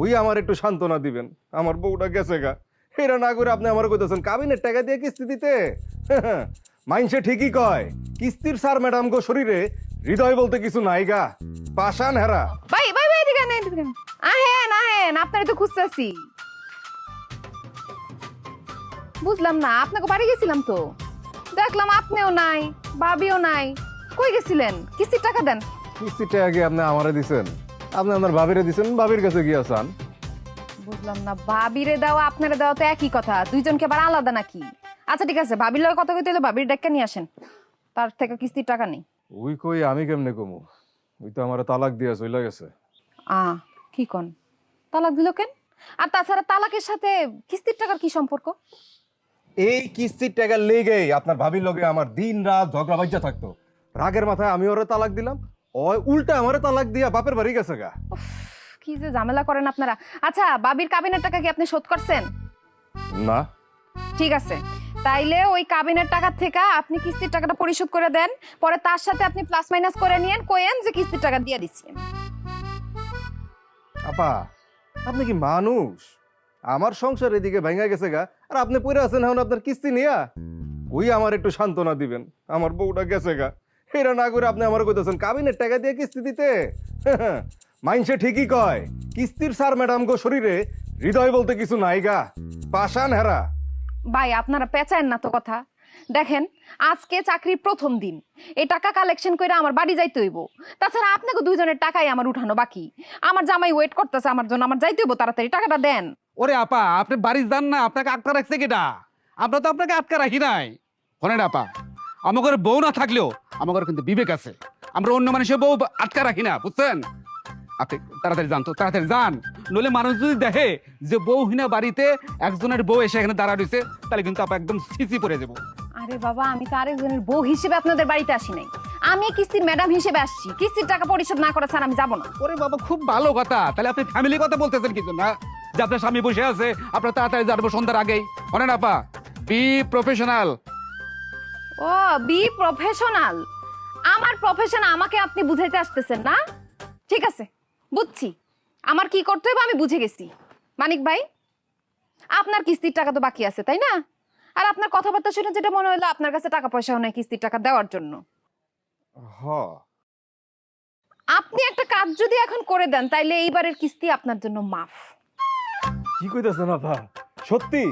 ওই আমার একটু সান্ত্বনা দিবেন, আমার বউটা গেছে গা। এরা না করে আপনি আমার কইতেছেন কাবিনের টাকা দিয়ে কিস্তি দিতে। মাইনসে ঠিকই কয়, কিস্তির স্যার ম্যাডাম গো শরীরে হৃদয় বলতে কিছু নাই গা, পাষাণ হেরা। ভাই ভাই ভাই এদিকে আহেন, এদিকে আহেন। আহেন আহেন, আপনারে তো খুঁজতেছি। বুঝলাম না, আপনাকে বাড়ি গেছিলাম তো, দেখলাম আপনিও নাই, ভাবিও নাই। কই গেছিলেন? কিস্তির টাকা দেন। কিস্তির টাকা কি আপনি আমারে দিছেন? আপনি আপনার ভাবিরে দিছেন, ভাবির কাছে গিয়া চান। বুঝলাম না, ভাবিরে দেওয়া আপনারে দেওয়া তো একই কথা, দুইজনকে আবার আলাদা নাকি? আচ্ছা ঠিক আছে, ভাবির লগে কথা কইতে হলে ভাবির ডাক্কা নিয়ে আসেন, তার থেকে কিস্তির টাকা নেই। ওই কই আমি কেমনে কমু? ওই তো আমার তালাক দিয়া চলে গেছে। কি কন? তালাক দিল কেন? আর তাছাড়া তালাকের সাথে কিস্তির টাকার কি সম্পর্ক? এই কিস্তির টাকা লেগেই আপনার ভাবির লগে আমার দিন রাত ঝগড়া বাজ্যা থাকতো। রাগের মাথায় আমি ওরে তালাক দিলাম, ওই উল্টা আমারে তালাক দিয়া বাপের বাড়ি গেছে গা। উফ, কি যে ঝামেলা করেন আপনারা। আচ্ছা, ভাবির কাবিনের টাকা কি আপনি শোধ করছেন? না। ঠিক আছে, তাইলে ওই কাবিনের টাকা থেকে আপনি কিস্তির টাকাটা পরিশোধ করে দেন, পরে তার সাথে আপনি প্লাস মাইনাস করে নিয়েন, কোয়েন যে কিস্তির টাকা দিয়ে দিচ্ছি। আপা, আপনি কি মানুষ? আমার সংসার এদিকে ভেঙে গেছে গা, আর আপনি পড়ে আছেন এখন আপনার কিস্তি নিয়া। ওই আমার একটু সান্ত্বনা দিবেন, আমার বউটা গেছে গা। এরা না করে আপনি আমার কইতেছেন কাবিনের টাকা দিয়ে কিস্তি দিতে। মাইনসে ঠিকই কয়, কিস্তির স্যার ম্যাডাম গো শরীরে হৃদয় বলতে কিছু নাই গা, পাষাণ হেরা। ভাই আপনারা পেঁচায়েন না তো কথা। দেখেন, আজকে চাকরির প্রথম দিন, এই টাকা কালেকশন করে আমার বাড়ি যাইতে হইব। তাছাড়া আপনাকে দুইজনের টাকাই আমার উঠানো বাকি। আমার জামাই ওয়েট করতেছে আমার জন্য, আমার যাইতে হইব, তাড়াতাড়ি টাকাটা দেন। ওরে আপা, আপনি বাড়ি যান না, আপনাকে আটকা রাখছে কেটা? আমরা তো আপনাকে আটকা রাখি নাই। শোনেন আপা, আমার বউ না থাকলেও আমার কিন্তু বিবেক আছে। আমরা অন্য মানুষের বউ আটকা রাখি না, বুঝছেন? আপনি তাড়াতাড়ি যান তো, তাড়াতাড়ি যান। নইলে মানুষ যদি দেখে যে বউহীনা বাড়িতে একজনের বউ এসে এখানে দাঁড়া রয়েছে, তাহলে কিন্তু আপা একদম সিসি পড়ে যাবো। আরে বাবা, আমি তো আরেকজনের বউ হিসেবে আপনাদের বাড়িতে আসি নাই, আমি কিস্তির ম্যাডাম হিসেবে আসছি। কিস্তির টাকা পরিশোধ না করে স্যার আমি যাবো না। ওরে বাবা, খুব ভালো কথা। তাহলে আপনি ফ্যামিলি কথা বলতেছেন কিছু না, যে আপনার স্বামী বসে আছে, আপনার তাড়াতাড়ি যাবো সন্ধ্যার আগেই। শোনেন আপা, be professional. O, be professional. আমার প্রফেশন আমাকে আপনি বুঝাইতে আসতেছেন না? ঠিক আছে, বুঝছি। আমার কি করতে হবে আমি বুঝে গেছি। মানিক ভাই, আপনার কিস্তির টাকা তো বাকি আছে, তাই না? আর আপনার কথাবার্তা শুনে যেটা মনে হলো আপনার কাছে টাকা পয়সাও নাই কিস্তির টাকা দেওয়ার জন্য। হ, আপনি একটা কাজ যদি এখন করে দেন, তাইলে এইবারের কিস্তি আপনার জন্য মাফ। কি কইতাছেন আপা? সত্যি?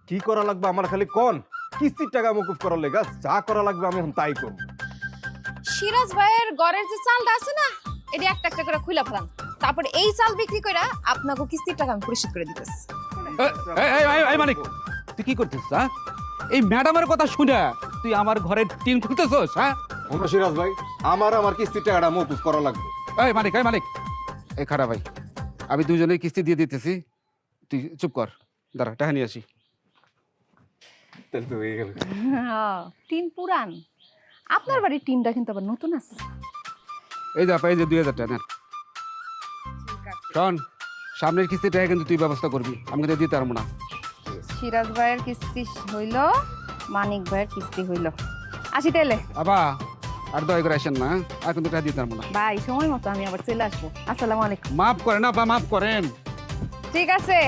কি করা লাগবে আমার খালি কোন? কিস্তির টাকা মকুব করার লেগা যা করা লাগবে আমি এখন তাই করব। সিরাজ ভাইয়ের ঘরের যে চালটা আছে না, এটা একটা একটা করে খুলে ফেলান, তারপরে এই চাল বিক্রি করে আপনাকে কিস্তির টাকা আমি পরিশোধ করে দিতেছি। এই মানিক, তুই কি করতেছিস? হ্যাঁ, এই ম্যাডামের কথা শুনে তুই আমার ঘরের টিন খুলতেছস? হ্যাঁ, আমরা সিরাজ ভাই, আমার কিস্তির টাকাটা মকুব করা লাগবে। এই মানিক, এই খারাপ ভাই, আমি দুজনেই কিস্তি দিয়ে দিতেছি, তুই চুপ কর, দাঁড়া টাকা নিয়ে আসি। তাহলে তো হয়ে গেল। টিন পুরান, আপনার বাড়ির টিনটা কিন্তু আবার নতুন আছে। এই যা এই যে 2000 টাকা নেন। শোন, সামনের কিস্তি টাকা কিন্তু তুই ব্যবস্থা করবি, আমি কিন্তু দিতে পারবো না। সিরাজ ভাইয়ের কিস্তি হইল, মানিক ভাইয়ের কিস্তি হইল। আসি তাইলে। বাবা, আর দয়া করে আসেন না, আর কিন্তু টাকা দিতে পারবো না। ভাই, সময় মতো আমি আবার চলে আসবো। আসসালামু আলাইকুম। মাফ করেন আপা, মাফ করেন। ঠিক আছে।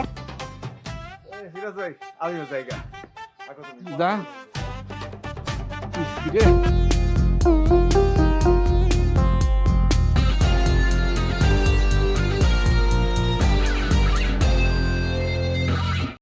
সিরাজ ভাই, আমিও জায়গা যা। কিস্তি রে।